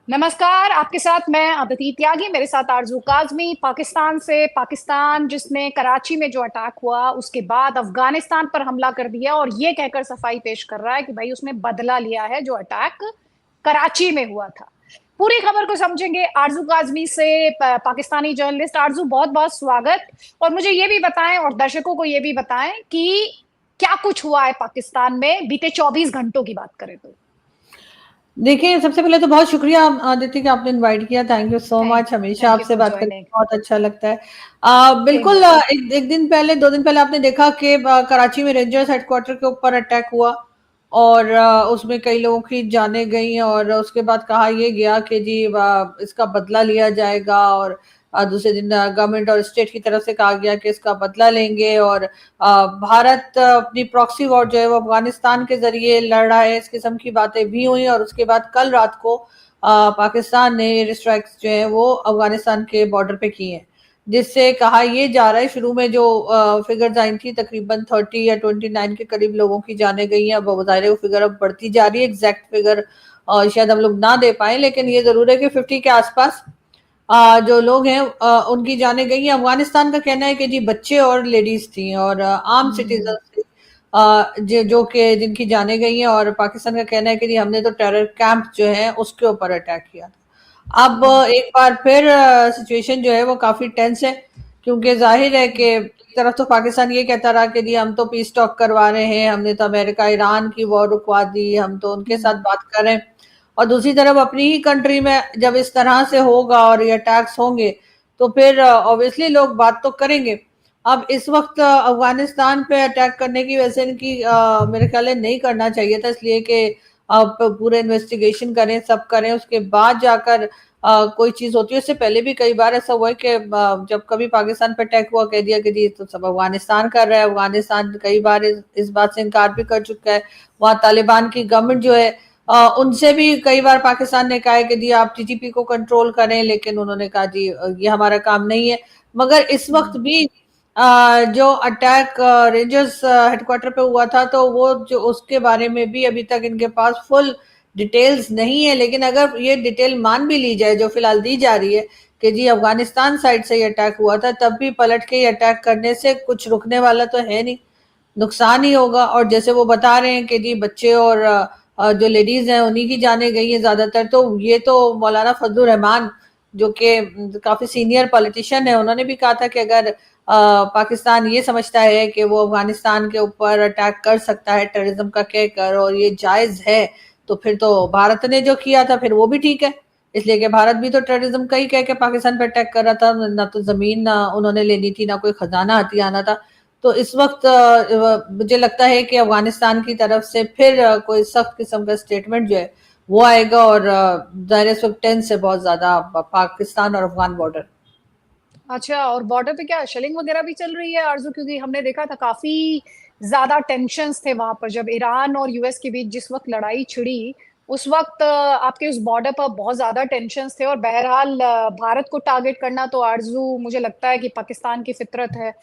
नमस्कार, आपके साथ मैं अदिति त्यागी, मेरे साथ आरजू काजमी। पाकिस्तान से, पाकिस्तान जिसने कराची में जो अटैक हुआ उसके बाद अफगानिस्तान पर हमला कर दिया और ये कहकर सफाई पेश कर रहा है कि भाई उसने बदला लिया है जो अटैक कराची में हुआ था। पूरी खबर को समझेंगे आरजू काजमी से, पाकिस्तानी जर्नलिस्ट। आरजू, बहुत बहुत स्वागत। और मुझे ये भी बताएं और दर्शकों को ये भी बताएं कि क्या कुछ हुआ है पाकिस्तान में बीते 24 घंटों की बात करें तो। देखिए, सबसे पहले तो बहुत शुक्रिया आदित्य कि आपने इनवाइट किया। Thank you so thank much. हमेशा थैंक यू आपसे फॉर बात करके ज्वाइनिंग। बहुत अच्छा लगता है। सेम बिल्कुल, हियर। एक दिन पहले, 2 दिन पहले आपने देखा कि कराची में रेंजर्स हेडक्वार्टर के ऊपर अटैक हुआ और उसमें कई लोगों की जानें गई और उसके बाद कहा यह गया कि जी इसका बदला लिया जाएगा। और दूसरे दिन गवर्नमेंट और स्टेट की तरफ से कहा गया कि इसका बदला लेंगे और भारत अपनी प्रॉक्सी वॉर जो है वो अफगानिस्तान के जरिए लड़ रहा है, इस किस्म की बातें भी हुई। और उसके बाद कल रात को पाकिस्तान ने एयर स्ट्राइक्स जो है वो अफगानिस्तान के बॉर्डर पे किए हैं, जिससे कहा यह जा रहा है, शुरू में जो फिगर्स आई थी तकरीबन 30 या 29 के करीब लोगों की जाने गई हैं, अब ज़ाहिर है वो फिगर अब बढ़ती जा रही है। एग्जैक्ट फिगर शायद हम लोग ना दे पाए, लेकिन ये जरूर है कि 50 के आसपास जो लोग हैं उनकी जाने गई हैं। अफगानिस्तान का कहना है कि जी बच्चे और लेडीज थी और आम हम्म। सिटीजन थे, जो कि जिनकी जाने गई हैं। और पाकिस्तान का कहना है कि जी हमने तो टेरर कैंप जो है उसके ऊपर अटैक किया था। अब एक बार फिर सिचुएशन जो है वो काफी टेंस है, क्योंकि जाहिर है कि एक तरफ तो पाकिस्तान ये कहता रहा कि जी हम तो पीस टॉक करवा रहे हैं, हमने तो अमेरिका ईरान की वॉर रुकवा दी, हम तो उनके साथ हम्म। बात कर रहे हैं। और दूसरी तरफ अपनी ही कंट्री में जब इस तरह से होगा और ये अटैक्स होंगे तो फिर ऑब्वियसली लोग बात तो करेंगे। अब इस वक्त अफगानिस्तान पे अटैक करने की वैसे इनकी मेरे ख्याल है नहीं करना चाहिए था, इसलिए कि आप पूरे इन्वेस्टिगेशन करें, सब करें, उसके बाद जाकर कोई चीज होती है। इससे पहले भी कई बार ऐसा हुआ है कि जब कभी पाकिस्तान पे अटैक हुआ कह दिया कि जी तो सब अफगानिस्तान कर रहा है। अफगानिस्तान कई बार इस बात से इनकार भी कर चुका है। वहाँ तालिबान की गवर्नमेंट जो है उनसे भी कई बार पाकिस्तान ने कहा है कि जी आप टीटीपी को कंट्रोल करें, लेकिन उन्होंने कहा जी ये हमारा काम नहीं है। मगर इस वक्त हम्म। भी जो अटैक रेंजर्स हेडक्वार्टर पे हुआ था तो वो जो उसके बारे में भी अभी तक इनके पास फुल डिटेल्स नहीं है। लेकिन अगर ये डिटेल मान भी ली जाए जो फिलहाल दी जा रही है कि जी अफगानिस्तान साइड से ये अटैक हुआ था, तब भी पलट के ये अटैक करने से कुछ रुकने वाला तो है नहीं, नुकसान ही होगा। और जैसे वो बता रहे हैं कि जी बच्चे और जो लेडीज हैं उन्हीं की जाने गई हैं ज्यादातर, तो ये तो मौलाना फजलुर रहमान जो कि काफी सीनियर पॉलिटिशियन है, उन्होंने भी कहा था कि अगर पाकिस्तान ये समझता है कि वो अफगानिस्तान के ऊपर अटैक कर सकता है टेररिज्म का कहकर और ये जायज है, तो फिर तो भारत ने जो किया था फिर वो भी ठीक है। इसलिए कि भारत भी तो टेररिज्म का ही कह के पाकिस्तान पर अटैक कर रहा था, ना तो जमीन ना उन्होंने लेनी थी, ना कोई खजाना हथियाना था। तो इस वक्त मुझे लगता है कि अफगानिस्तान की तरफ से फिर कोई सख्त किस्म का स्टेटमेंट जो है वो आएगा। और जाहिर है इस वक्त टेंस है बहुत ज्यादा पाकिस्तान और अफगान बॉर्डर। अच्छा, और बॉर्डर पे क्या शेलिंग वगैरह भी चल रही है आरजू? क्योंकि हमने देखा था काफी ज्यादा टेंशन्स थे वहां पर जब ईरान और यूएस के बीच जिस वक्त लड़ाई छिड़ी। उस वक्त आपके उस बॉर्डर पर बहुत ज्यादा टेंशन्स थे। और बहरहाल भारत को टारगेट करना तो आरजू मुझे लगता है कि पाकिस्तान की फितरत है।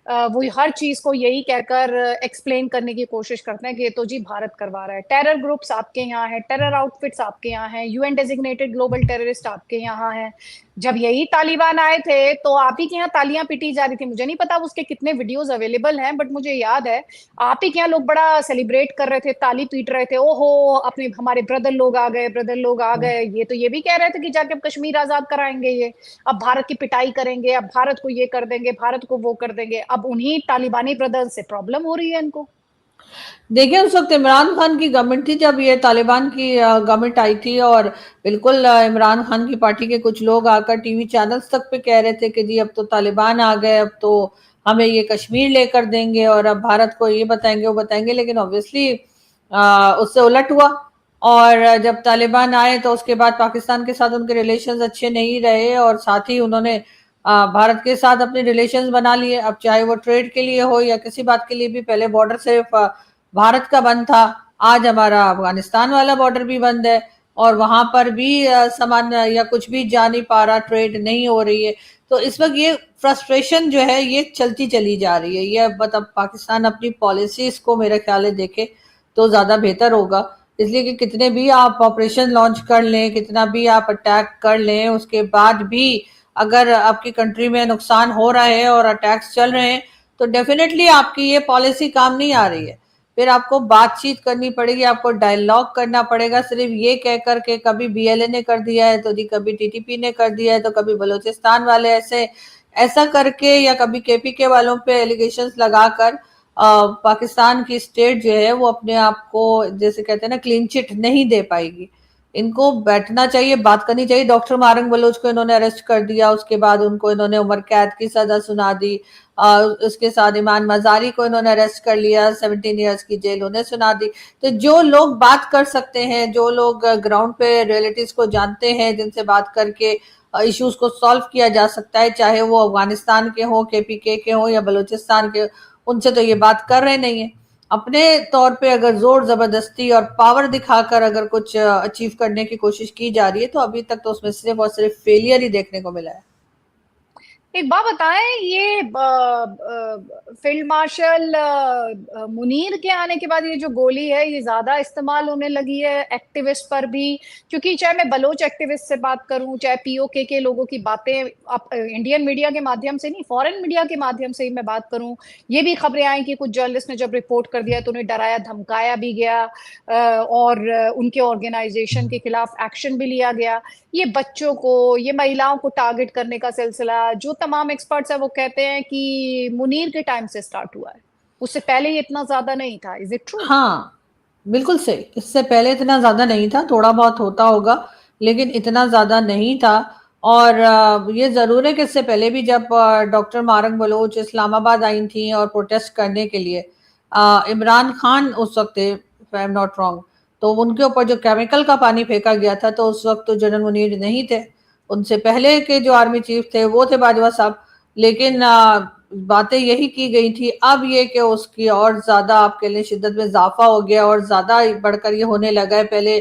वो हर चीज को यही कहकर एक्सप्लेन करने की कोशिश करते हैं कि ये तो जी भारत करवा रहा है। टेरर ग्रुप्स आपके यहाँ है, टेरर आउटफिट्स आपके यहाँ हैं, यूएन डेजिग्नेटेड ग्लोबल टेररिस्ट आपके यहाँ है। जब यही तालिबान आए थे तो आप ही के यहाँ तालियां पिटी जा रही थी। मुझे नहीं पता उसके कितने वीडियोस अवेलेबल हैं, बट मुझे याद है आप ही के यहाँ लोग बड़ा सेलिब्रेट कर रहे थे, ताली पीट रहे थे, ओहो अपने हमारे ब्रदर लोग आ गए, ब्रदर लोग आ गए। ये तो ये भी कह रहे थे कि जाके अब कश्मीर आजाद कराएंगे, ये अब भारत की पिटाई करेंगे, अब भारत को ये कर देंगे, भारत को वो कर देंगे। अब उन्हीं तालिबानी ब्रदर्स से प्रॉब्लम हो रही है इनको। देखिए, उस वक्त इमरान खान की गवर्नमेंट थी जब ये तालिबान की गवर्नमेंट आई थी। और बिल्कुल इमरान खान की पार्टी के कुछ लोग आकर टीवी चैनल्स तक पे कह रहे थे कि जी अब तो तालिबान आ गए, अब तो हमें ये कश्मीर लेकर देंगे और अब भारत को ये बताएंगे वो बताएंगे। लेकिन ऑब्वियसली उससे उलट हुआ। और जब तालिबान आए तो उसके बाद पाकिस्तान के साथ उनके रिलेशंस अच्छे नहीं रहे और साथ ही उन्होंने भारत के साथ अपने रिलेशंस बना लिए। अब चाहे वो ट्रेड के लिए हो या किसी बात के लिए भी, पहले बॉर्डर सिर्फ भारत का बंद था, आज हमारा अफगानिस्तान वाला बॉर्डर भी बंद है और वहां पर भी सामान या कुछ भी जा नहीं पा रहा, ट्रेड नहीं हो रही है। तो इस वक्त ये फ्रस्ट्रेशन जो है ये चलती चली जा रही है। ये मतलब पाकिस्तान अपनी पॉलिसीज को मेरे ख्याल है देखे तो ज्यादा बेहतर होगा। इसलिए कि कितने भी आप ऑपरेशन लॉन्च कर लें, कितना भी आप अटैक कर लें, उसके बाद भी अगर आपकी कंट्री में नुकसान हो रहा है और अटैक्स चल रहे हैं, तो डेफिनेटली आपकी ये पॉलिसी काम नहीं आ रही है। फिर आपको बातचीत करनी पड़ेगी, आपको डायलॉग करना पड़ेगा। सिर्फ ये कह कर के कभी बीएलए ने कर दिया है तो जी, कभी टीटीपी ने कर दिया है तो कभी बलूचिस्तान वाले ऐसा करके, या कभी केपीके वालों पे एलिगेशंस लगाकर पाकिस्तान की स्टेट जो है वो अपने आप को, जैसे कहते हैं ना, क्लीन चिट नहीं दे पाएगी। इनको बैठना चाहिए, बात करनी चाहिए। डॉक्टर मारंग बलोच को इन्होंने अरेस्ट कर दिया, उसके बाद उनको इन्होंने उम्र कैद की सजा सुना दी। उसके साथ ईमान मजारी को इन्होंने अरेस्ट कर लिया, 17 ईयर्स की जेल उन्हें सुना दी। तो जो लोग बात कर सकते हैं, जो लोग ग्राउंड पे रियलिटीज को जानते हैं, जिनसे बात करके इश्यूज को सॉल्व किया जा सकता है, चाहे वो अफगानिस्तान के हो, केपीके के हो या बलूचिस्तान के, उनसे तो ये बात कर रहे नहीं है। अपने तौर पे अगर जोर जबरदस्ती और पावर दिखाकर अगर कुछ अचीव करने की कोशिश की जा रही है, तो अभी तक तो उसमें सिर्फ और सिर्फ फेलियर ही देखने को मिला है। एक बात बताएं, ये फील्ड मार्शल मुनीर के आने के बाद ये जो गोली है ये ज्यादा इस्तेमाल होने लगी है एक्टिविस्ट पर भी, क्योंकि चाहे मैं बलोच एक्टिविस्ट से बात करूं, चाहे पीओके के लोगों की बातें इंडियन मीडिया के माध्यम से नहीं, फॉरेन मीडिया के माध्यम से ही मैं बात करूं, ये भी खबरें आई कि कुछ जर्नलिस्ट ने जब रिपोर्ट कर दिया तो उन्हें डराया धमकाया भी गया, और उनके ऑर्गेनाइजेशन के खिलाफ एक्शन भी लिया गया। ये बच्चों को, ये महिलाओं को टारगेट करने का सिलसिला, जो तमाम एक्सपर्ट्स है वो कहते हैं कि मुनीर के टाइम से स्टार्ट हुआ है, उससे पहले ये इतना ज्यादा नहीं था। Is it true? हाँ, बिल्कुल सही। इससे पहले इतना ज्यादा नहीं था, थोड़ा बहुत होता होगा लेकिन इतना ज्यादा नहीं था। और ये जरूर है कि इससे पहले भी जब डॉक्टर मारंग बलोच इस्लामाबाद आई थी और प्रोटेस्ट करने के लिए, इमरान खान उस वक्त थे, if I am not wrong, तो उनके ऊपर जो केमिकल का पानी फेंका गया था, तो उस वक्त तो जनरल मुनीर नहीं थे। उनसे पहले के जो आर्मी चीफ थे वो थे बाजवा साहब। लेकिन बातें यही की गई थी। अब ये कि उसकी और ज्यादा आपके लिए शिद्दत में इजाफा हो गया और ज्यादा बढ़कर ये होने लगा है। पहले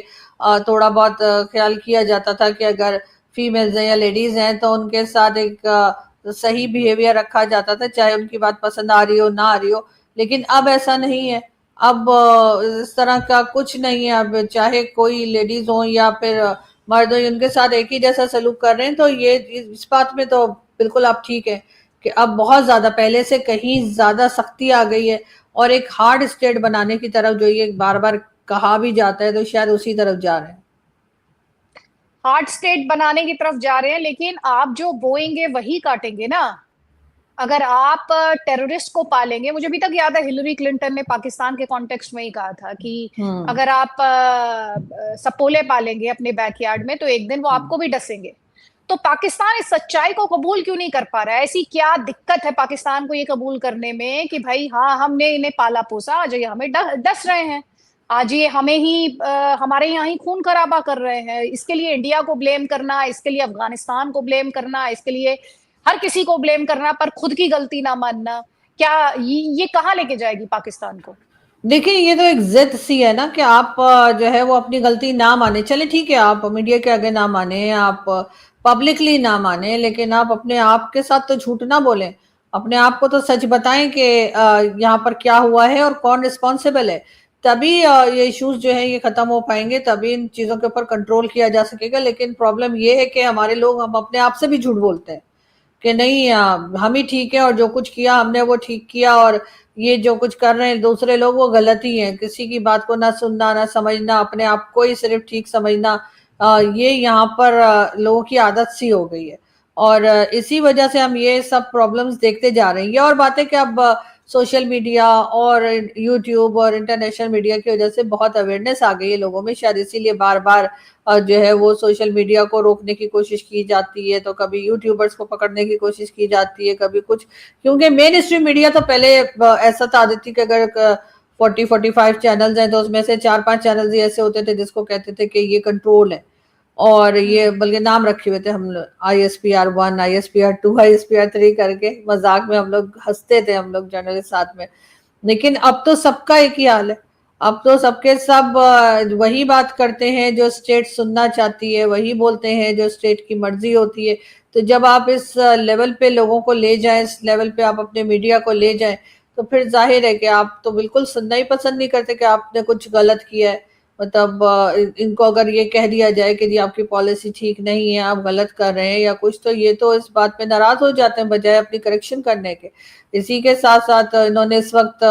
थोड़ा बहुत ख्याल किया जाता था कि अगर फीमेल्स हैं या लेडीज हैं तो उनके साथ एक सही बिहेवियर रखा जाता था, चाहे उनकी बात पसंद आ रही हो ना आ रही हो। लेकिन अब ऐसा नहीं है। अब इस तरह का कुछ नहीं है। अब चाहे कोई लेडीज हो या फिर मर्द हो, उनके साथ एक ही जैसा सलूक कर रहे हैं। तो ये इस बात में तो बिल्कुल आप ठीक है कि अब बहुत ज्यादा, पहले से कहीं ज्यादा सख्ती आ गई है। और एक हार्ड स्टेट बनाने की तरफ जो ये बार बार कहा भी जाता है, तो शायद उसी तरफ जा रहे हैं। हार्ड स्टेट बनाने की तरफ जा रहे हैं, लेकिन आप जो बोएंगे वही काटेंगे ना। अगर आप टेररिस्ट को पालेंगे, मुझे अभी तक याद है हिलरी क्लिंटन ने पाकिस्तान के कॉन्टेक्स्ट में ही कहा था कि हम्म। अगर आप सपोले पालेंगे अपने बैकयार्ड में तो एक दिन वो आपको भी डसेंगे। तो पाकिस्तान इस सच्चाई को कबूल क्यों नहीं कर पा रहा है? ऐसी क्या दिक्कत है पाकिस्तान को ये कबूल करने में कि भाई हाँ, हमने इन्हें पाला पोसा, आज ये हमें डस रहे हैं, आज ये हमें ही हमारे यहाँ ही खून खराबा कर रहे हैं। इसके लिए इंडिया को ब्लेम करना, इसके लिए अफगानिस्तान को ब्लेम करना, इसके लिए हर किसी को ब्लेम करना, पर खुद की गलती ना मानना, क्या ये कहाँ लेके जाएगी पाकिस्तान को? देखिए, ये तो एक जिद सी है ना कि आप जो है वो अपनी गलती ना माने। चले ठीक है, आप मीडिया के आगे ना माने, आप पब्लिकली ना माने, लेकिन आप अपने आप के साथ तो झूठ ना बोलें। अपने आप को तो सच बताएं कि यहाँ पर क्या हुआ है और कौन रिस्पॉन्सिबल है। तभी ये इश्यूज जो है ये खत्म हो पाएंगे, तभी इन चीजों के ऊपर कंट्रोल किया जा सकेगा। लेकिन प्रॉब्लम ये है कि हमारे लोग, हम अपने आप से भी झूठ बोलते हैं कि नहीं, हम ही ठीक है और जो कुछ किया हमने वो ठीक किया, और ये जो कुछ कर रहे हैं दूसरे लोग वो गलत ही है। किसी की बात को ना सुनना, ना समझना, अपने आप को ही सिर्फ ठीक समझना, ये यहाँ पर लोगों की आदत सी हो गई है। और इसी वजह से हम ये सब प्रॉब्लम्स देखते जा रहे हैं। ये और बात है कि अब सोशल मीडिया और यूट्यूब और इंटरनेशनल मीडिया की वजह से बहुत अवेयरनेस आ गई है लोगों में, शायद इसीलिए बार बार जो है वो सोशल मीडिया को रोकने की कोशिश की जाती है। तो कभी यूट्यूबर्स को पकड़ने की कोशिश की जाती है, कभी कुछ, क्योंकि मेन स्ट्रीम मीडिया तो पहले ऐसा था आदित्य कि अगर 40-45 चैनल्स हैं तो उसमें से 4-5 चैनल्स ही ऐसे होते थे जिसको कहते थे कि ये कंट्रोल है। और ये बल्कि नाम रखे हुए थे हम लोग, ISPR1, ISPR2, ISPR3 करके मजाक में हम लोग हंसते थे, हम लोग जर्नलिस्ट साथ में। लेकिन अब तो सबका एक ही हाल है। अब तो सबके सब वही बात करते हैं जो स्टेट सुनना चाहती है, वही बोलते हैं जो स्टेट की मर्जी होती है। तो जब आप इस लेवल पे लोगों को ले जाएं, इस लेवल पे आप अपने मीडिया को ले जाएं, तो फिर जाहिर है कि आप तो बिल्कुल सुनना ही पसंद नहीं करते कि आपने कुछ गलत किया है। मतलब इनको अगर ये कह दिया जाए कि जी आपकी पॉलिसी ठीक नहीं है, आप गलत कर रहे हैं या कुछ, तो ये तो इस बात पे नाराज हो जाते हैं बजाय अपनी करेक्शन करने के। इसी के साथ साथ इन्होंने इस वक्त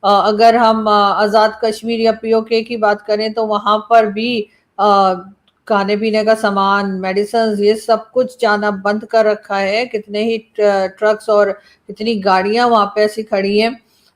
अगर हम आज़ाद कश्मीर या पीओके की बात करें तो वहां पर भी खाने पीने का सामान, मेडिसिन, ये सब कुछ जाना बंद कर रखा है। कितने ही ट्रक्स और कितनी गाड़ियां वहां पे ऐसी खड़ी हैं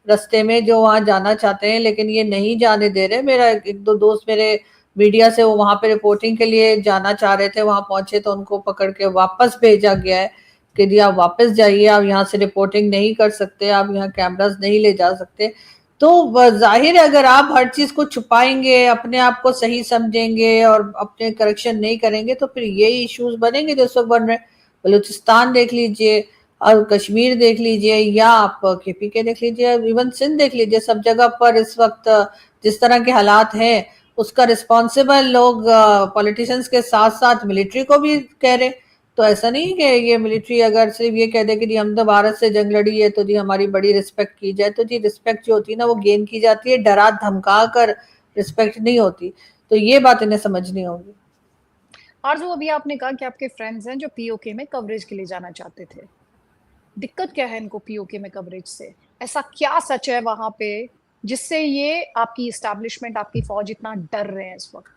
रास्ते में जो वहां जाना चाहते हैं, लेकिन ये नहीं जाने दे रहे। मेरा एक दो दोस्त मेरे मीडिया से वो वहां पे रिपोर्टिंग के लिए जाना चाह रहे थे, वहां पहुंचे तो उनको पकड़ के वापस भेजा गया है कि जी आप वापस जाइए, आप यहाँ से रिपोर्टिंग नहीं कर सकते, आप यहाँ कैमरास नहीं ले जा सकते। तो जाहिर है अगर आप हर चीज को छुपाएंगे, अपने आप को सही समझेंगे और अपने करेक्शन नहीं करेंगे तो फिर ये इश्यूज बनेंगे जो इस वक्त बन रहे हैं। बलूचिस्तान देख लीजिए और कश्मीर देख लीजिए या आप केपी के देख लीजिए, इवन सिंध देख लीजिए, सब जगह पर इस वक्त जिस तरह के हालात हैं उसका रिस्पॉन्सिबल लोग पॉलिटिशियंस के साथ साथ मिलिट्री को भी कह रहे। तो ऐसा नहीं कि ये मिलिट्री अगर सिर्फ ये कह दे कि जी हम तो भारत से जंग लड़ी है तो जी हमारी बड़ी रिस्पेक्ट की जाए, तो जी रिस्पेक्ट जो होती है ना वो गेन की जाती है, डरा धमका कर रिस्पेक्ट नहीं होती। तो ये बात इन्हें समझनी होगी। और जो अभी आपने कहा कि आपके फ्रेंड्स हैं जो पीओके में कवरेज के लिए जाना चाहते थे, दिक्कत क्या है इनको पीओके में कवरेज से? ऐसा क्या सच है वहां पे जिससे ये आपकी इस्टेब्लिशमेंट, आपकी फौज इतना डर रहे हैं इस वक्त?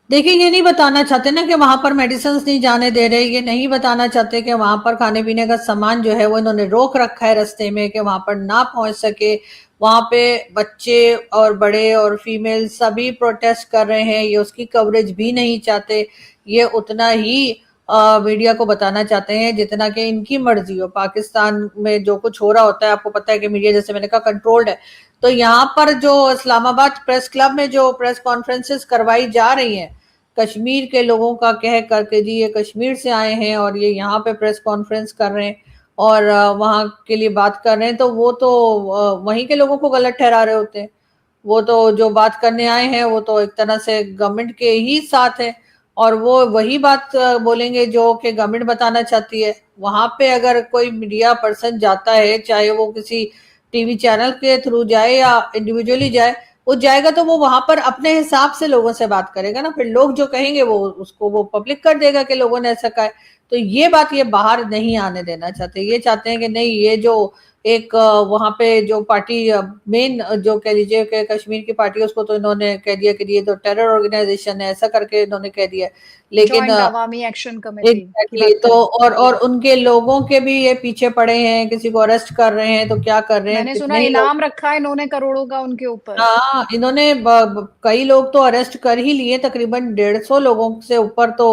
देखिए ये नहीं बताना चाहते ना कि वहां पर मेडिसिन नहीं जाने दे रहे, ये नहीं बताना चाहते कि वहां पर खाने पीने का सामान जो है वो इन्होंने रोक रखा है रास्ते में कि वहां पर ना पहुंच सके। वहां पे बच्चे और बड़े और फीमेल सभी प्रोटेस्ट कर रहे हैं, ये उसकी कवरेज भी नहीं चाहते। ये उतना ही मीडिया को बताना चाहते हैं जितना कि इनकी मर्जी हो। पाकिस्तान में जो कुछ हो रहा होता है आपको पता है कि मीडिया, जैसे मैंने कहा, कंट्रोल्ड है। तो यहाँ पर जो इस्लामाबाद प्रेस क्लब में जो प्रेस कॉन्फ्रेंसेस करवाई जा रही हैं कश्मीर के लोगों का कह करके जी ये कश्मीर से आए हैं और ये यहाँ पे प्रेस कॉन्फ्रेंस कर रहे हैं और वहाँ के लिए बात कर रहे हैं, तो वो तो वहीं के लोगों को गलत ठहरा रहे होते हैं। वो तो जो बात करने आए हैं वो तो एक तरह से गवर्नमेंट के ही साथ है और वो वही बात बोलेंगे जो कि गवर्नमेंट बताना चाहती है। वहां पे अगर कोई मीडिया पर्सन जाता है, चाहे वो किसी टीवी चैनल के थ्रू जाए या इंडिविजुअली जाए, वो जाएगा तो वो वहां पर अपने हिसाब से लोगों से बात करेगा ना, फिर लोग जो कहेंगे वो उसको वो पब्लिक कर देगा कि लोगों ने ऐसा कहा है। तो ये बात ये बाहर नहीं आने देना चाहते। ये चाहते हैं कि नहीं, ये जो एक वहां पे जो पार्टी मेन जो कह लीजिए कि कश्मीर की पार्टी है उसको तो इन्होंने कह दिया कि ये तो टेरर ऑर्गेनाइजेशन है, ऐसा करके इन्होंने कह दिया। लेकिन जॉइंट अवामी एक्शन कमेटी की एग्जैक्टली, बात तो करें। और उनके लोगों के भी ये पीछे पड़े हैं, किसी को अरेस्ट कर रहे हैं तो क्या कर रहे हैं, मैंने सुना कितने ही लोग। इनाम रखा है इन्होंने करोड़ों का उनके ऊपर। हाँ, इन्होंने कई लोग तो अरेस्ट कर ही लिए, तकरीबन 150 लोगों से ऊपर तो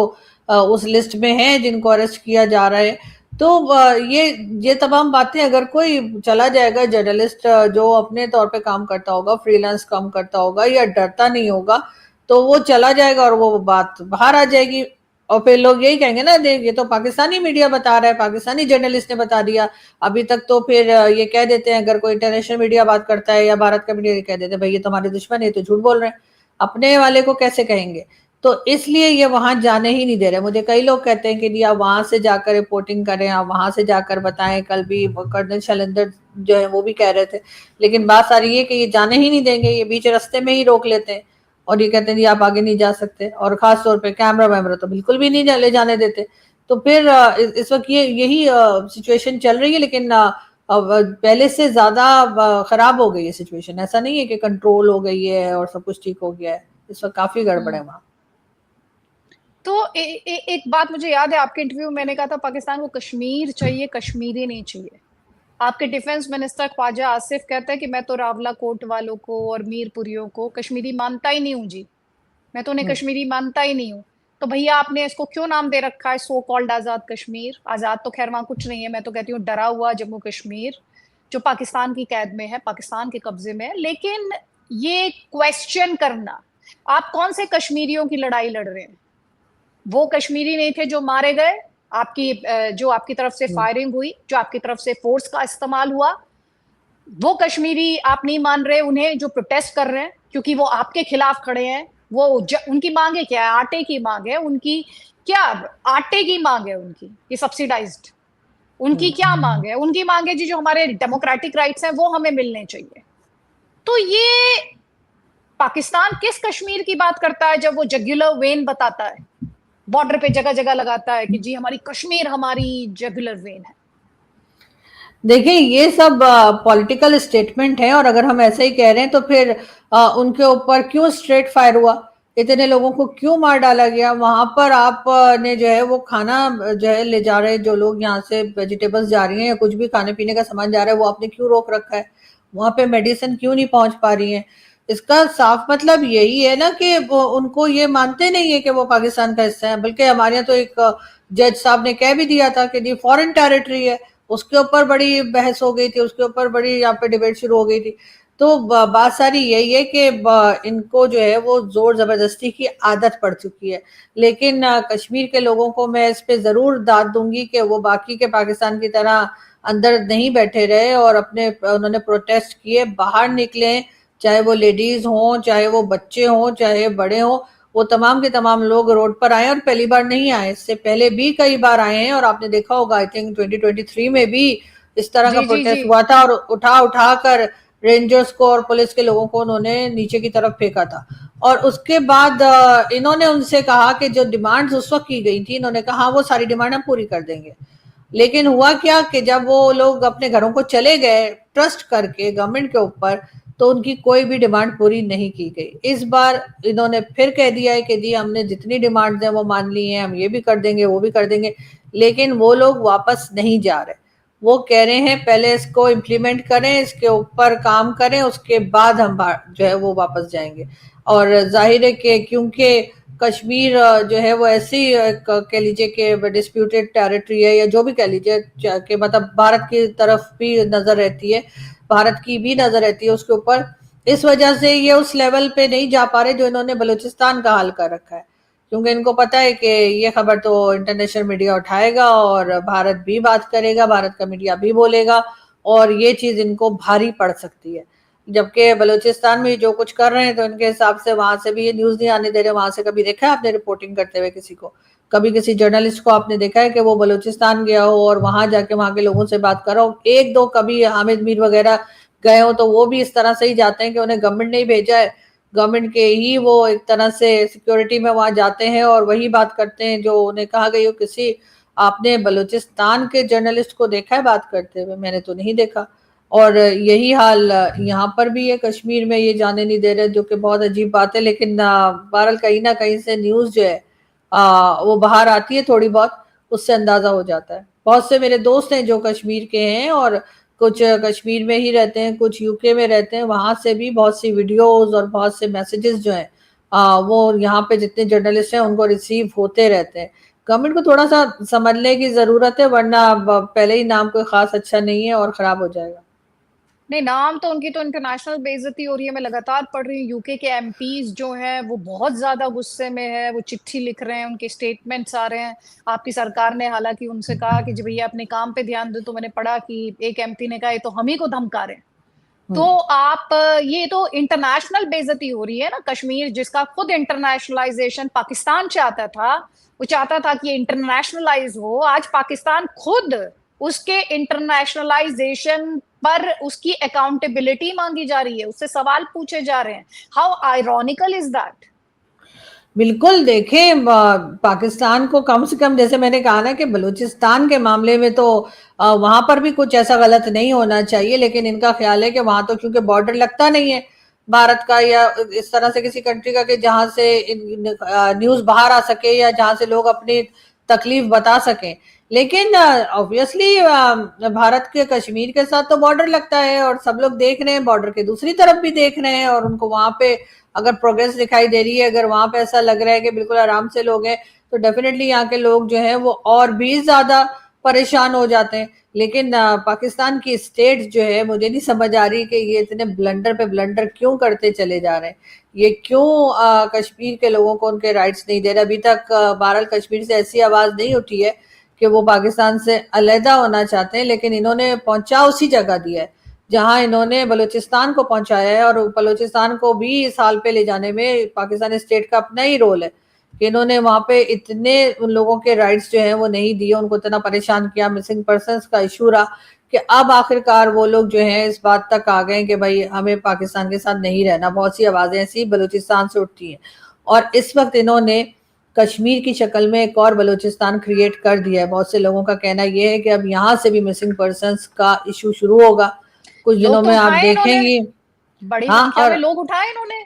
उस लिस्ट में है जिनको अरेस्ट किया जा रहा है। तो ये तमाम बातें अगर कोई चला जाएगा जर्नलिस्ट जो अपने तौर पे काम करता होगा, फ्रीलांस काम करता होगा या डरता नहीं होगा, तो वो चला जाएगा और वो बात बाहर आ जाएगी और फिर लोग यही कहेंगे ना, देख ये तो पाकिस्तानी मीडिया बता रहा है, पाकिस्तानी जर्नलिस्ट ने बता दिया। अभी तक तो फिर ये कह देते हैं, अगर कोई इंटरनेशनल मीडिया बात करता है या भारत का मीडिया, कह देते हैं भाई ये तो हमारे दुश्मन है, ये तो झूठ बोल रहे हैं। अपने वाले को कैसे कहेंगे? तो इसलिए ये वहां जाने ही नहीं दे रहे। मुझे कई लोग कहते हैं कि जी आप वहां से जाकर रिपोर्टिंग करें, आप वहां से जाकर बताएं। कल भी कर्नल शैलेंद्र जो है वो भी कह रहे थे, लेकिन बात सारी है कि ये जाने ही नहीं देंगे, ये बीच रास्ते में ही रोक लेते हैं और ये कहते हैं जी आप आगे नहीं जा सकते, और खास तौर पे कैमरा वैमरा तो बिल्कुल भी नहीं ले जाने देते। तो फिर इस वक्त ये यही सिचुएशन चल रही है, लेकिन अब पहले से ज्यादा खराब हो गई है सिचुएशन। ऐसा नहीं है कि कंट्रोल हो गई है और सब कुछ ठीक हो गया है, इस वक्त काफी गड़बड़ है वहां। तो एक बात मुझे याद है, आपके इंटरव्यू में मैंने कहा था पाकिस्तान को कश्मीर चाहिए, कश्मीरी नहीं चाहिए। आपके डिफेंस मिनिस्टर ख्वाजा आसिफ कहता है कि मैं तो रावला कोट वालों को और मीरपुरियों को कश्मीरी मानता ही नहीं हूँ जी, मैं तो उन्हें कश्मीरी मानता ही नहीं हूँ। तो भैया आपने इसको क्यों नाम दे रखा है सो कॉल्ड आजाद कश्मीर? आजाद तो खैर वहां कुछ नहीं है, मैं तो कहती हूँ डरा हुआ जम्मू कश्मीर जो पाकिस्तान की कैद में है, पाकिस्तान के कब्जे में है। लेकिन ये क्वेश्चन करना, आप कौन से कश्मीरियों की लड़ाई लड़ रहे हैं? वो कश्मीरी नहीं थे जो मारे गए, आपकी जो आपकी तरफ से फायरिंग हुई, जो आपकी तरफ से फोर्स का इस्तेमाल हुआ, वो कश्मीरी आप नहीं मान रहे उन्हें जो प्रोटेस्ट कर रहे हैं क्योंकि वो आपके खिलाफ खड़े हैं। वो उनकी मांगे क्या है? आटे की मांग है उनकी। क्या आटे की मांग है उनकी? ये सब्सिडाइज्ड उनकी क्या मांग है? उनकी मांग है जी जो हमारे डेमोक्रेटिक राइट्स हैं वो हमें मिलने चाहिए। तो ये पाकिस्तान किस कश्मीर की बात करता है जब वो जगुलर वेन बताता है, बॉर्डर पे जगह जगह लगाता है कि जी हमारी कश्मीर हमारी जगुलर वेन है। देखिए ये सब पॉलिटिकल स्टेटमेंट है, और अगर हम ऐसे ही कह रहे हैं तो फिर उनके ऊपर क्यों स्ट्रेट फायर हुआ, इतने लोगों को क्यों मार डाला गया? वहां पर आप ने जो है वो खाना जो है ले जा रहे, जो लोग यहाँ से वेजिटेबल्स जा रही हैं या कुछ भी खाने पीने का सामान जा रहा है, वो आपने क्यों रोक रखा है? वहां पे मेडिसिन क्यों नहीं पहुंच पा रही है? इसका साफ मतलब यही है ना कि वो उनको ये मानते नहीं है कि वो पाकिस्तान का हिस्सा है। बल्कि हमारे यहाँ तो एक जज साहब ने कह भी दिया था कि ये फॉरेन टेरिटरी है, उसके ऊपर बड़ी बहस हो गई थी, उसके ऊपर बड़ी यहाँ पे डिबेट शुरू हो गई थी। तो बात सारी यही है कि इनको जो है वो जोर जबरदस्ती की आदत पड़ चुकी है। लेकिन कश्मीर के लोगों को मैं इस पे जरूर दाद दूंगी कि वो बाकी के पाकिस्तान की तरह अंदर नहीं बैठे रहे, और अपने उन्होंने प्रोटेस्ट किए, बाहर निकले, चाहे वो लेडीज हों, चाहे वो बच्चे हों, चाहे बड़े हों, वो तमाम के तमाम लोग रोड पर आए, और पहली बार नहीं आए, इससे पहले भी कई बार आए हैं। और आपने देखा होगा, आई थिंक 2023 में भी इस तरह का जी जी जी। प्रोटेस्ट हुआ था, और उठा उठा कर रेंजर्स को और पुलिस के लोगों को उन्होंने नीचे की तरफ फेंका था। और उसके बाद इन्होंने उनसे कहा कि जो डिमांड्स उस वक्त की गई थी, इन्होंने कहा हाँ वो सारी डिमांड हम पूरी कर देंगे। लेकिन हुआ क्या कि जब वो लोग अपने घरों को चले गए ट्रस्ट करके गवर्नमेंट के ऊपर, तो उनकी कोई भी डिमांड पूरी नहीं की गई। इस बार इन्होंने फिर कह दिया है कि जी हमने जितनी डिमांड्स हैं वो मान ली हैं, हम ये भी कर देंगे वो भी कर देंगे। लेकिन वो लोग वापस नहीं जा रहे, वो कह रहे हैं पहले इसको इम्प्लीमेंट करें, इसके ऊपर काम करें, उसके बाद हम जो है वो वापस जाएंगे। और जाहिर है कि क्योंकि कश्मीर जो है वो ऐसी कह लीजिए कि डिस्प्यूटेड टेरिटरी है, या जो भी कह लीजिए कि मतलब भारत की तरफ भी नजर रहती है, भारत की भी नजर रहती है उसके ऊपर। इस वजह से ये उस लेवल पे नहीं जा पा रहे जो इन्होंने बलूचिस्तान का हाल कर रखा है, क्योंकि इनको पता है कि ये खबर तो इंटरनेशनल मीडिया उठाएगा और भारत भी बात करेगा, भारत का मीडिया भी बोलेगा, और ये चीज इनको भारी पड़ सकती है। जबकि बलूचिस्तान में जो कुछ कर रहे हैं तो इनके हिसाब से वहां से भी ये न्यूज नहीं आने दे रहे। वहां से कभी देखा है आपने रिपोर्टिंग करते हुए किसी को? कभी किसी जर्नलिस्ट को आपने देखा है कि वो बलूचिस्तान गया हो और वहां जाके वहां के लोगों से बात कर रहा हो? एक दो कभी हामिद मीर वगैरह गए हो, तो वो भी इस तरह से ही जाते हैं कि उन्हें गवर्नमेंट ने ही भेजा है, गवर्नमेंट के ही वो एक तरह से सिक्योरिटी में वहां जाते हैं और वही बात करते हैं जो उन्हें कहा गई हो। किसी आपने बलूचिस्तान के जर्नलिस्ट को देखा है बात करते हुए? मैंने तो नहीं देखा। और यही हाल यहाँ पर भी है, कश्मीर में ये जाने नहीं दे रहे, जो कि बहुत अजीब बात है। लेकिन बहरहाल कहीं ना कहीं से न्यूज जो है वो बाहर आती है थोड़ी बहुत, उससे अंदाजा हो जाता है। बहुत से मेरे दोस्त हैं जो कश्मीर के हैं, और कुछ कश्मीर में ही रहते हैं, कुछ यूके में रहते हैं, वहां से भी बहुत सी वीडियोस और बहुत से मैसेजेस जो हैं वो यहाँ पे जितने जर्नलिस्ट हैं उनको रिसीव होते रहते हैं। गवर्नमेंट को थोड़ा सा समझने की जरूरत है, वरना पहले ही नाम कोई खास अच्छा नहीं है और खराब हो जाएगा। नहीं, नाम तो उनकी तो इंटरनेशनल बेइज्जती हो रही है। मैं लगातार पढ़ रही हूँ यूके के एमपीज जो हैं वो बहुत ज्यादा गुस्से में है, वो चिट्ठी लिख रहे हैं, उनके स्टेटमेंट्स आ रहे हैं। आपकी सरकार ने हालांकि उनसे कहा कि जी भैया अपने काम पे ध्यान दो, तो मैंने पढ़ा कि एक एमपी ने कहा ये तो हम ही को धमका रहे हैं। तो हम्म। आप ये तो इंटरनेशनल बेइज्जती हो रही है ना। कश्मीर जिसका खुद इंटरनेशनलाइजेशन पाकिस्तान चाहता था, वो चाहता था कि ये इंटरनेशनलाइज हो, आज पाकिस्तान खुद उसके इंटरनेशनलाइजेशन पर उसकी अकाउंटेबिलिटी मांगी जा रही है, उससे सवाल पूछे जा रहे हैं। How ironical is that. बिल्कुल देखें, पाकिस्तान को कम से कम, जैसे मैंने कहा ना कि बलूचिस्तान के मामले में तो वहां पर भी कुछ ऐसा गलत नहीं होना चाहिए, लेकिन इनका ख्याल है कि वहां तो क्योंकि बॉर्डर लगता नहीं है भारत का या इस तरह से किसी कंट्री का कि जहां से न्यूज बाहर आ सके या जहां से लोग अपनी तकलीफ बता सकें। लेकिन ऑब्वियसली भारत के कश्मीर के साथ तो बॉर्डर लगता है, और सब लोग देख रहे हैं, बॉर्डर के दूसरी तरफ भी देख रहे हैं, और उनको वहां पे अगर प्रोग्रेस दिखाई दे रही है, अगर वहां पे ऐसा लग रहा है कि बिल्कुल आराम से लोग हैं, तो डेफिनेटली यहाँ के लोग जो हैं वो और भी ज्यादा परेशान हो जाते हैं। लेकिन पाकिस्तान की स्टेट जो है, मुझे नहीं समझ आ रही कि ये इतने ब्लंडर पे ब्लंडर क्यों करते चले जा रहे हैं। ये क्यों कश्मीर के लोगों को उनके राइट्स नहीं दे रहे? अभी तक बहरहाल कश्मीर से ऐसी आवाज नहीं उठी है कि वो पाकिस्तान से अलहदा होना चाहते हैं, लेकिन इन्होंने पहुंचा उसी जगह दिया है जहां इन्होंने बलूचिस्तान को पहुंचाया है। और बलूचिस्तान को भी इस हाल पे ले जाने में पाकिस्तानी स्टेट का अपना ही रोल है कि इन्होंने वहां पे इतने उन लोगों के राइट्स जो हैं वो नहीं दिए, उनको इतना परेशान किया, मिसिंग पर्सन का इशू रहा कि अब आखिरकार वो लोग जो हैं इस बात तक आ गए कि भाई हमें पाकिस्तान के साथ नहीं रहना। बहुत सी आवाजें ऐसी बलूचिस्तान से उठती हैं और इस वक्त इन्होंने कश्मीर की शक्ल में एक और बलूचिस्तान क्रिएट कर दिया है। बहुत से लोगों का कहना यह है कि अब यहाँ से भी मिसिंग पर्सन्स का इशू शुरू होगा कुछ दिनों लोग तो में, आप उठाए इन्होंने, देखेंगे। बड़ी हाँ, संख्या में लोग उठाए इन्होंने।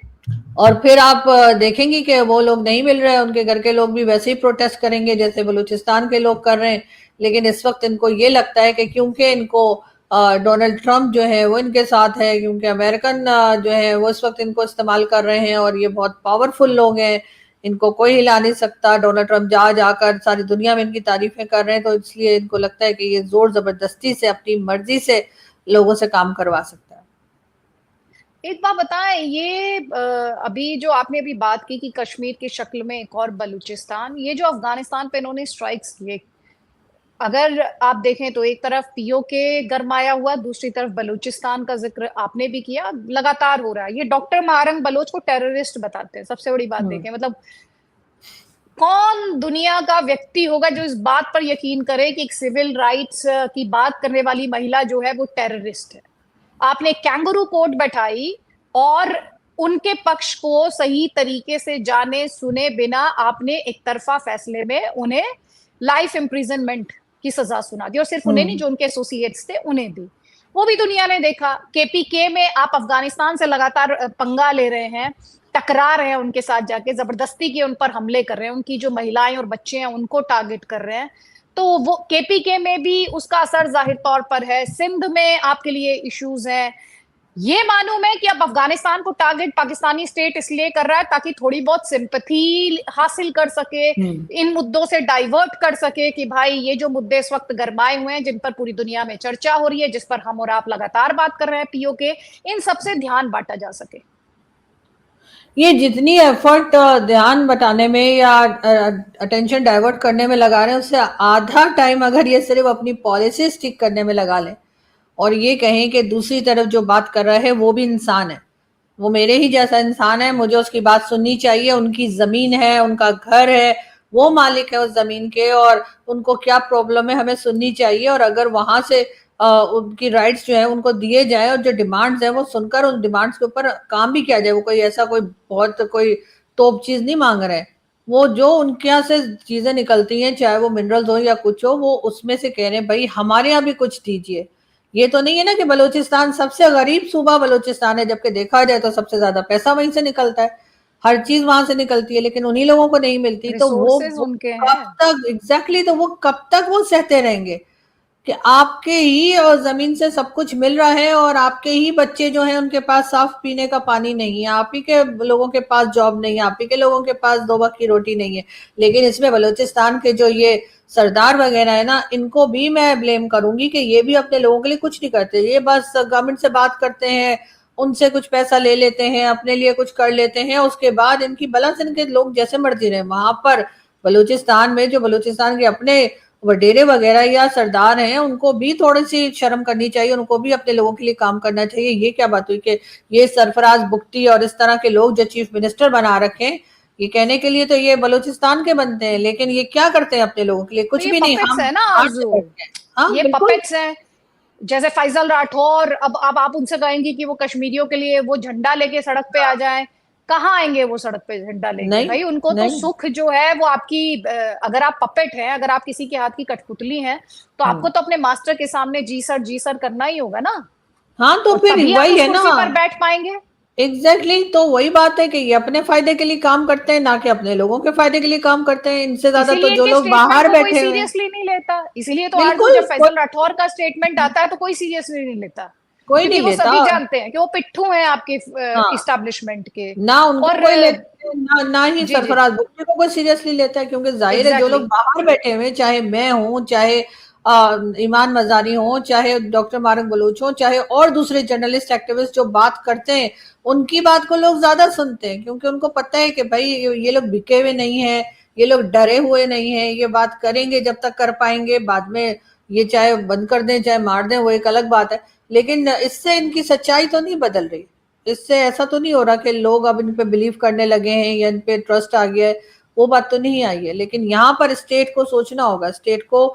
और फिर आप देखेंगे कि वो लोग नहीं मिल रहे हैं, उनके घर के लोग भी वैसे ही प्रोटेस्ट करेंगे जैसे बलूचिस्तान के लोग कर रहे हैं। लेकिन इस वक्त इनको ये लगता है कि क्योंकि इनको डोनाल्ड ट्रंप जो है वो इनके साथ है, क्योंकि अमेरिकन जो है वो इस वक्त इनको इस्तेमाल कर रहे हैं और ये बहुत पावरफुल लोग हैं, इनको कोई हिला नहीं सकता। डोनाल्ड ट्रंप जाकर सारी दुनिया में इनकी तारीफें कर रहे हैं, तो इसलिए इनको लगता है कि ये जोर जबरदस्ती से अपनी मर्जी से लोगों से काम करवा सकता है। एक बात बताएं, ये अभी जो आपने अभी बात की कि कश्मीर की शक्ल में एक और बलूचिस्तान, ये जो अफगानिस्तान पे इन्होंने स्ट्राइक्स किए, अगर आप देखें तो एक तरफ पीओके गरमाया हुआ, दूसरी तरफ बलूचिस्तान का जिक्र आपने भी किया, लगातार हो रहा है। ये डॉक्टर मारंग बलोच को टेररिस्ट बताते हैं, सबसे बड़ी बात देखें, मतलब कौन दुनिया का व्यक्ति होगा जो इस बात पर यकीन करे कि एक सिविल राइट्स की बात करने वाली महिला जो है वो टेररिस्ट है। आपने कैंगरू कोर्ट बैठाई और उनके पक्ष को सही तरीके से जाने सुने बिना आपने एक तरफा फैसले में उन्हें लाइफ इम्प्रिजनमेंट की सजा सुना दी, और सिर्फ उन्हें नहीं, जो उनके एसोसिएट्स थे उन्हें भी। वो भी दुनिया ने देखा। केपीके में आप अफगानिस्तान से लगातार पंगा ले रहे हैं, टकरा रहे हैं उनके साथ जाके, जबरदस्ती के उन पर हमले कर रहे हैं, उनकी जो महिलाएं और बच्चे हैं उनको टारगेट कर रहे हैं। तो वो केपीके में भी उसका असर जाहिर तौर पर है। सिंध में आपके लिए इश्यूज हैं। ये मालूम है कि अब अफगानिस्तान को टारगेट पाकिस्तानी स्टेट इसलिए कर रहा है ताकि थोड़ी बहुत सिंपैथी हासिल कर सके, इन मुद्दों से डाइवर्ट कर सके कि भाई ये जो मुद्दे इस वक्त गरमाए हुए हैं, जिन पर पूरी दुनिया में चर्चा हो रही है, जिस पर हम और आप लगातार बात कर रहे हैं पीओके, इन सबसे ध्यान बांटा जा सके। ये जितनी एफर्ट ध्यान बटाने में या अटेंशन डाइवर्ट करने में लगा रहे हैं, उससे आधा टाइम अगर ये सिर्फ अपनी पॉलिसी स्टिक करने में लगा लें और ये कहें कि दूसरी तरफ जो बात कर रहा है वो भी इंसान है, वो मेरे ही जैसा इंसान है, मुझे उसकी बात सुननी चाहिए, उनकी जमीन है, उनका घर है, वो मालिक है उस जमीन के, और उनको क्या प्रॉब्लम है हमें सुननी चाहिए। और अगर वहां से उनकी राइट्स जो है उनको दिए जाए और जो डिमांड्स है वो सुनकर उन डिमांड्स के ऊपर काम भी किया जाए। वो कोई ऐसा कोई तोप चीज नहीं मांग रहे हैं, वो जो उनके यहाँ से चीजें निकलती हैं, चाहे वो मिनरल्स हो या कुछ हो, वो उसमें से कह रहे हैं भाई हमारे यहाँ भी कुछ दीजिए। ये तो नहीं है ना कि बलूचिस्तान सबसे गरीब सूबा बलूचिस्तान है, जबकि देखा जाए तो सबसे ज्यादा पैसा वहीं से निकलता है, हर चीज वहां से निकलती है, लेकिन उन्हीं लोगों को नहीं मिलती। तो रिसोर्सेज वो उनके कब हैं। तक एग्जैक्टली तो वो कब तक वो सहते रहेंगे कि आपके ही और जमीन से सब कुछ मिल रहा है और आपके ही बच्चे जो हैं उनके पास साफ पीने का पानी नहीं है, आप ही के लोगों के पास जॉब नहीं है, आप ही के लोगों के पास दो वक्त की रोटी नहीं है। लेकिन इसमें बलूचिस्तान के जो ये सरदार वगैरह है ना, इनको भी मैं ब्लेम करूंगी कि ये भी अपने लोगों के लिए कुछ नहीं करते। ये बस गवर्नमेंट से बात करते हैं, उनसे कुछ पैसा ले लेते हैं, अपने लिए कुछ कर लेते हैं, उसके बाद इनकी बला से इनके लोग जैसे मर्जी रहे। वहां पर बलूचिस्तान में जो बलूचिस्तान के अपने वडेरे वगैरह या सरदार हैं, उनको भी थोड़ी सी शर्म करनी चाहिए, उनको भी अपने लोगों के लिए काम करना चाहिए। ये क्या बात हुई कि ये सरफराज बुख्ती और इस तरह के लोग जो चीफ मिनिस्टर बना रखे, ये कहने के लिए तो ये बलूचिस्तान के बनते हैं, लेकिन ये क्या करते हैं अपने लोगों के लिए? तो कुछ ये भी नहीं। पपेट्स हम है ना बाहर से आरजू, बैठते हैं। हाँ ये बिल्कुल। पपेट्स हैं। जैसे फैजल राठौर, अब आप उनसे कहेंगी कि वो कश्मीरियों के लिए वो झंडा लेके सड़क पे आ जाएं, कहाँ आएंगे वो सड़क पे झंडा लेके? नहीं भाई उनको तो नहीं। सुख जो है वो आपकी, अगर आप पपेट हैं, अगर आप किसी के हाथ की कठपुतली हैं, तो आपको तो अपने मास्टर के सामने जी सर करना ही होगा ना, हाँ तो और फिर तभी आप वही उस है ना। कुर्सी पर बैठ पाएंगे। एग्जैक्टली तो वही बात है कि ये अपने फायदे के लिए काम करते हैं, ना कि अपने लोगों के फायदे के लिए काम करते हैं। इनसे ज्यादा तो इसीलिए जो इनके लोग स्टेटमेंट बाहर को कोई बैठे हुए हैं। सीरियसली नहीं लेता। इसीलिए तो आरजू, बिल्कुल जब फैजल राठौर का स्टेटमेंट आता है तो कोई सीरियसली नहीं लेता, कोई क्योंकि नहीं वो लेता। सभी जानते हैं कि वो पिट्ठू हैं आपके हाँ, इस्टेब्लिशमेंट के। ना उनको और कोई लेता है, ना ही जी जी, सरफराज भुट्टो को कोई सीरियसली लेता है, क्योंकि जाहिर है जो लोग एग्जैक्टली। बाहर बैठे हुए हैं, चाहे मैं हूँ, चाहे ईमान मजारी हो, चाहे डॉक्टर मारंग बलूच हो, चाहे और दूसरे जर्नलिस्ट एक्टिविस्ट जो बात करते हैं, उनकी बात को लोग ज्यादा सुनते हैं, क्योंकि उनको पता है कि भाई ये लोग बिके हुए नहीं है, ये लोग डरे हुए नहीं है, ये बात करेंगे जब तक कर पाएंगे, बाद में ये चाहे बंद कर दें चाहे मार दें वो एक अलग बात है। लेकिन इससे इनकी सच्चाई तो नहीं बदल रही, इससे ऐसा तो नहीं हो रहा कि लोग अब इन पे बिलीव करने लगे हैं या इन पे ट्रस्ट आ गया है, वो बात तो नहीं आई है। लेकिन यहाँ पर स्टेट को सोचना होगा, स्टेट को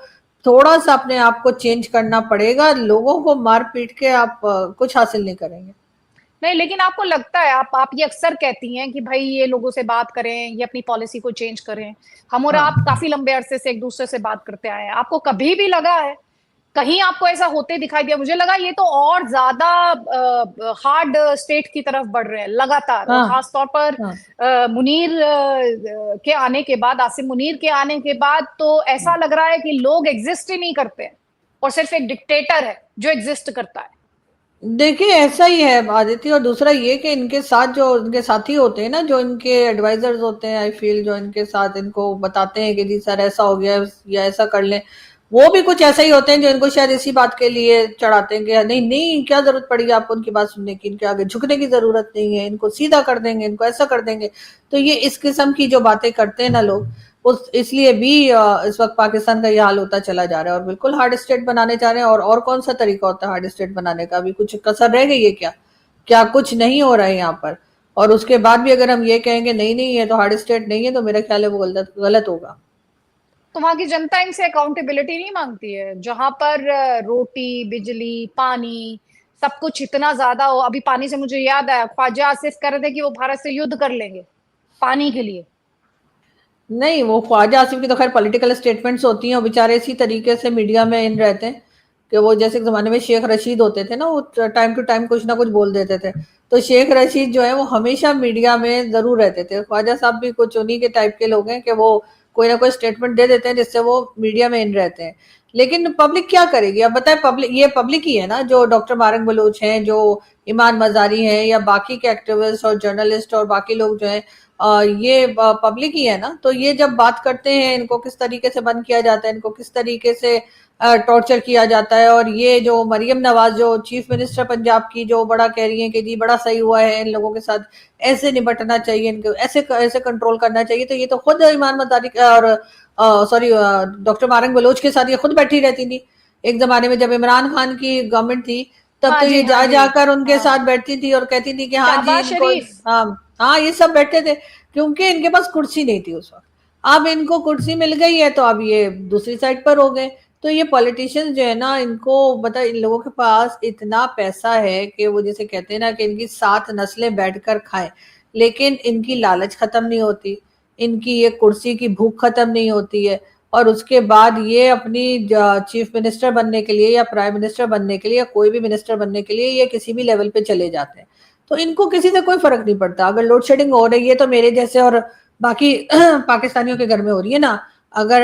थोड़ा सा अपने आप को चेंज करना पड़ेगा। लोगों को मार पीट के आप कुछ हासिल नहीं करेंगे। नहीं, लेकिन आपको लगता है, आप ये अक्सर कहती हैं कि भाई ये लोगों से बात करें, ये अपनी पॉलिसी को चेंज करें। हम और आप हाँ, काफी लंबे अरसे से एक दूसरे से बात करते आए हैं। आपको कभी भी लगा है, कहीं आपको ऐसा होते दिखाई दिया? मुझे लगा ये तो और ज्यादा हार्ड स्टेट की तरफ बढ़ रहे हैं लगातार, और हाँ, खास तौर पर हाँ। मुनीर के आने के बाद, आसिम मुनीर के आने के बाद तो ऐसा लग रहा है कि लोग एग्जिस्ट ही नहीं करते हैं और सिर्फ एक डिक्टेटर है जो एग्जिस्ट करता है। देखिए ऐसा ही है आदित्य, और दूसरा ये कि इनके साथ जो इनके साथी होते हैं ना, जो इनके एडवाइजर्स होते हैं, आई फील जो इनके साथ इनको बताते हैं कि जी सर ऐसा हो गया या ऐसा कर लें, वो भी कुछ ऐसा ही होते हैं जो इनको शायद इसी बात के लिए चढ़ाते हैं कि नहीं नहीं क्या जरूरत पड़ी आपको उनकी बात सुनने की, इनके आगे झुकने की जरूरत नहीं है, इनको सीधा कर देंगे, इनको ऐसा कर देंगे। तो ये इस किस्म की जो बातें करते हैं ना लोग, उस इसलिए भी इस वक्त पाकिस्तान का ये हाल होता चला जा रहा है, और बिल्कुल हार्ड स्टेट बनाने जा रहे हैं। और कौन सा तरीका होता है हार्ड स्टेट बनाने का? अभी कुछ कसर रह गई है क्या? क्या कुछ नहीं हो रहा है यहाँ पर? और उसके बाद भी अगर हम ये कहेंगे नहीं नहीं है तो हार्ड स्टेट नहीं है, तो मेरा ख्याल है वो गलत गलत होगा। तो वहां की जनता इनसे अकाउंटेबिलिटी नहीं मांगती है? जहां पर रोटी, बिजली, पानी, सब कुछ इतना ज्यादा हो। अभी पानी से मुझे याद आया, ख्वाजा आसिफ कह रहे थे कि वो भारत से युद्ध कर लेंगे पानी के लिए। नहीं, वो ख्वाजा आसिफ की तो खैर पॉलिटिकल स्टेटमेंट्स होती हैं, और बेचारे इसी तरीके से मीडिया में इन रहते हैं कि वो जैसे जमाने में शेख रशीद होते थे ना, वो टाइम टू टाइम कुछ ना कुछ बोल देते थे। तो शेख रशीद जो है वो हमेशा मीडिया में जरूर रहते थे। ख्वाजा साहब भी कुछ उन्हीं के टाइप के लोग हैं कि वो कोई ना कोई स्टेटमेंट दे देते हैं जिससे वो मीडिया में इन रहते हैं। लेकिन पब्लिक क्या करेगी? अब बताए, पब्लिक ये पब्लिक ही है ना, जो डॉक्टर मारंग बलूच हैं, जो ईमान मजारी हैं, या बाकी के एक्टिविस्ट और जर्नलिस्ट और बाकी लोग जो हैं, ये पब्लिक ही है ना। तो ये जब बात करते हैं, इनको किस तरीके से बंद किया जाता है, इनको किस तरीके से टॉर्चर किया जाता है। और ये जो मरियम नवाज जो चीफ मिनिस्टर पंजाब की, जो बड़ा कह रही है कि जी बड़ा सही हुआ है, इन लोगों के साथ ऐसे निपटना चाहिए, इनको ऐसे ऐसे कंट्रोल करना चाहिए, तो ये तो खुद ईमान मदारी और सॉरी डॉक्टर मारंग बलोच के साथ ये खुद बैठी रहती थी। एक जमाने में जब इमरान खान की गवर्नमेंट थी, तब हाँ तो जी, ये हाँ जा जी। जाकर उनके हाँ, साथ बैठती थी और कहती थी कि हाँ जी शहबाज इनको, शरीफ। हाँ हाँ ये सब बैठे थे, क्योंकि इनके पास कुर्सी नहीं थी उस वक्त। अब इनको कुर्सी मिल गई है तो अब ये दूसरी साइड पर हो गए। तो ये पॉलिटिशियंस जो है ना, इनको बता, इन लोगों के पास इतना पैसा है कि वो जैसे कहते हैं ना कि इनकी 7 नस्लें बैठकर खाएं, लेकिन इनकी लालच खत्म नहीं होती, इनकी ये कुर्सी की भूख खत्म नहीं होती है। और उसके बाद ये अपनी चीफ मिनिस्टर बनने के लिए या प्राइम मिनिस्टर बनने के लिए या कोई भी मिनिस्टर बनने के लिए ये किसी भी लेवल पे चले जाते हैं। तो इनको किसी से कोई फर्क नहीं पड़ता। अगर लोड शेडिंग हो रही है तो मेरे जैसे और बाकी पाकिस्तानियों के घर में हो रही है ना। अगर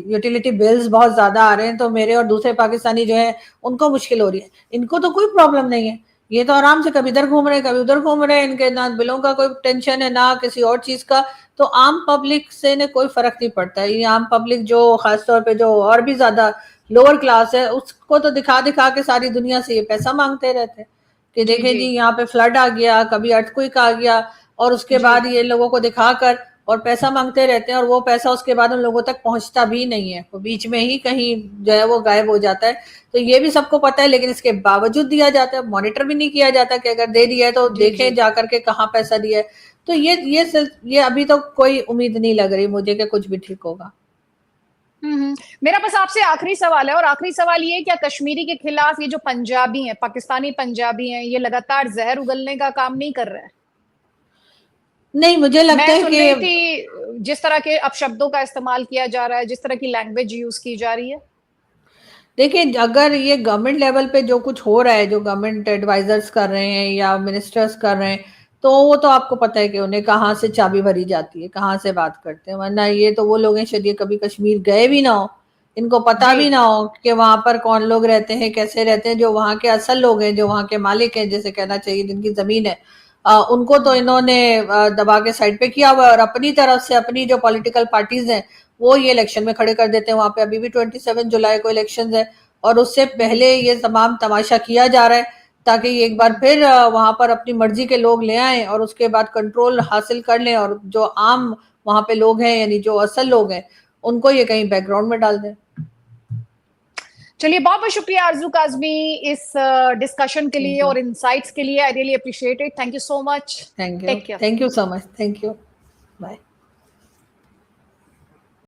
यूटिलिटी बिल्स बहुत ज्यादा आ रहे हैं तो मेरे और दूसरे पाकिस्तानी जो है उनको मुश्किल हो रही है। इनको तो कोई प्रॉब्लम नहीं है, ये तो आराम से कभी इधर घूम रहे हैं कभी उधर घूम रहे हैं, इनके ना बिलों का कोई टेंशन है ना किसी और चीज का। तो आम पब्लिक से ने कोई फर्क नहीं पड़ता है। ये आम पब्लिक जो खासतौर पे जो और भी ज्यादा लोअर क्लास है, उसको तो दिखा दिखा के सारी दुनिया से ये पैसा मांगते रहते हैं कि जी देखें जी जी यहाँ पे फ्लड आ गया, कभी अर्थक्वेक आ गया, और उसके जी। बाद ये लोगों को दिखाकर और पैसा मांगते रहते हैं, और वो पैसा उसके बाद उन लोगों तक पहुंचता भी नहीं है, वो बीच में ही कहीं जो है वो गायब हो जाता है। तो ये भी सबको पता है, लेकिन इसके बावजूद दिया जाता है, मॉनिटर भी नहीं किया जाता कि अगर दे दिया है तो जी जी। देखें जाकर के कहाँ पैसा दिया है। तो ये अभी तो कोई उम्मीद नहीं लग रही मुझे कि कुछ भी ठीक होगा। मेरा बस आपसे आखिरी सवाल है, और आखिरी सवाल ये है, क्या कश्मीरी के खिलाफ ये जो पंजाबी हैं, पाकिस्तानी पंजाबी हैं, ये लगातार जहर उगलने का काम नहीं कर रहे हैं? नहीं, मुझे लगता मैं है सुन रही कि थी जिस तरह के अपशब्दों का इस्तेमाल किया जा रहा है, जिस तरह की लैंग्वेज यूज की जा रही है। देखिए अगर ये गवर्नमेंट लेवल पे जो कुछ हो रहा है, जो गवर्नमेंट एडवाइजर्स कर रहे हैं या मिनिस्टर्स कर रहे हैं, तो वो तो आपको पता है कि उन्हें कहाँ से चाबी भरी जाती है, कहाँ से बात करते हैं। वरना ये तो वो लोग हैं शायद ये कभी कश्मीर गए भी ना हो, इनको पता जी भी ना हो कि वहां पर कौन लोग रहते हैं, कैसे रहते हैं। जो वहां के असल लोग हैं, जो वहां के मालिक हैं, जैसे कहना चाहिए, जिनकी जमीन है, उनको तो इन्होंने दबा के साइड पे किया हुआ है, और अपनी तरफ से अपनी जो पॉलिटिकल पार्टीज हैं वो ये इलेक्शन में खड़े कर देते हैं। वहां पे अभी भी 27 जुलाई को इलेक्शन है, और उससे पहले ये तमाम तमाशा किया जा रहा है ताकि ये एक बार फिर वहां पर अपनी मर्जी के लोग ले आए और उसके बाद कंट्रोल हासिल कर लें, और जो आम वहां पे लोग हैं यानी जो असल लोग हैं उनको ये कहीं बैकग्राउंड में डाल दें। चलिए, बहुत बहुत शुक्रिया आरजू काजमी इस डिस्कशन के लिए थैंक यू। और इनसाइट्स के लिए। I really appreciate it. Thank you so much. Thank you. Take care. Thank you so much. Thank you. Bye.